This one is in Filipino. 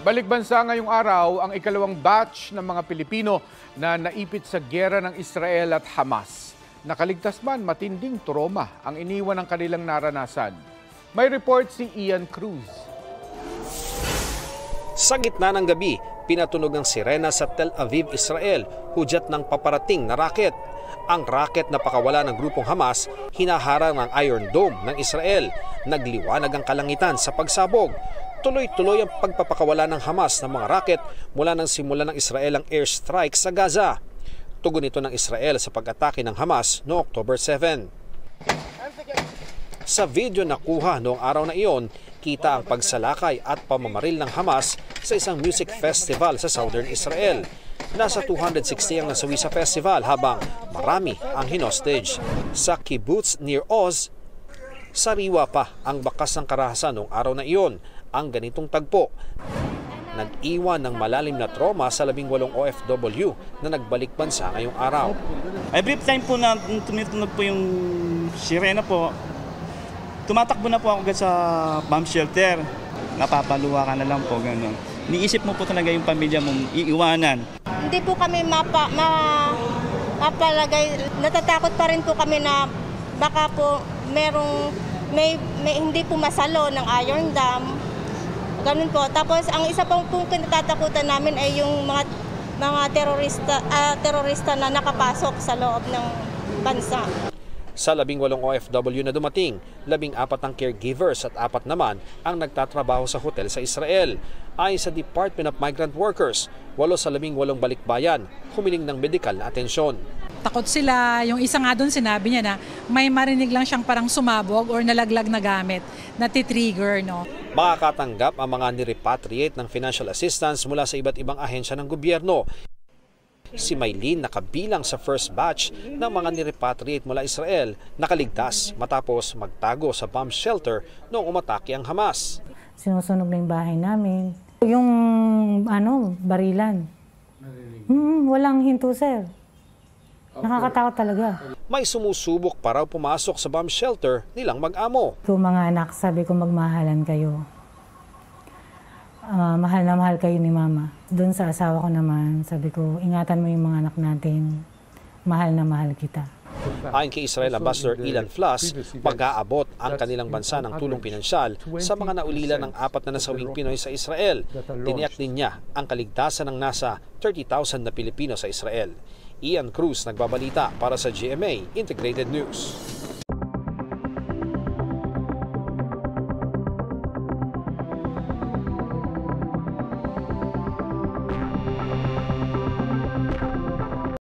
Balik bansa ngayong araw ang ikalawang batch ng mga Pilipino na naipit sa giyera ng Israel at Hamas. Nakaligtas man, matinding trauma ang iniwan ng kanilang naranasan. May report si Ian Cruz. Sa gitna ng gabi, pinatunog ang sirena sa Tel Aviv, Israel, hudyat ng paparating na raket. Ang raket na pakawala ng grupong Hamas, hinaharang ng Iron Dome ng Israel. Nagliwanag ang kalangitan sa pagsabog. Tuloy-tuloy ang pagpapakawala ng Hamas ng mga raket mula nang simula ng Israel ang airstrike sa Gaza. Tugon ito ng Israel sa pag-atake ng Hamas noong October 7. Sa video na kuha noong araw na iyon, kita ang pagsalakay at pamamaril ng Hamas sa isang music festival sa Southern Israel. Nasa 260 ang nasawi sa festival habang marami ang hinostage. Sa kibbutz near Oz, sariwa pa ang bakas ng karahasan noong araw na iyon. Ang ganitong tagpo, nag-iwan ng malalim na trauma sa 18 OFW na nagbalik bansa ngayong araw. Every time po na tumitunog po yung sirena po, tumatakbo na po ako sa bomb shelter. Napapaluwa ka na lang po, gano'n. Niisip mo po talaga yung pamilya mong iiwanan. Hindi po kami mapalagay. Natatakot pa rin po kami na baka po may hindi po masalo ng Iron Dome. Ganun po. Tapos ang isa pang po kinatatakutan namin ay yung mga terorista na nakapasok sa loob ng bansa. Sa 18 OFW na dumating, 14 ang caregivers at 4 naman ang nagtatrabaho sa hotel sa Israel. Ayon sa Department of Migrant Workers, 8 sa 18 balikbayan humiling ng medikal na atensyon. Takot sila. Yung isa nga doon sinabi niya na may marinig lang siyang parang sumabog or nalaglag na gamit na titrigger. No? Makakatanggap ang mga nirepatriate ng financial assistance mula sa iba't ibang ahensya ng gobyerno. Si Maylene nakabilang sa first batch ng mga nirepatriate mula Israel nakaligtas matapos magtago sa bomb shelter noong umatake ang Hamas. Sinusunog na yung bahay namin. Yung barilan. Walang hinto, sir. Nakakatakot talaga. May sumusubok para pumasok sa bomb shelter nilang mag-amo. Kung mga anak, sabi ko magmahalan kayo. Mahal na mahal kayo ni Mama. Doon sa asawa ko naman, sabi ko, ingatan mo yung mga anak natin. Mahal na mahal kita. Ayon kay Israel Ambassador Ilan Flas, mag-aabot ang kanilang bansa ng tulong pinansyal sa mga naulila ng 4 na nasawing Pinoy sa Israel. Tiniyak din niya ang kaligtasan ng nasa 30,000 na Pilipino sa Israel. Ian Cruz nagbabalita para sa GMA Integrated News.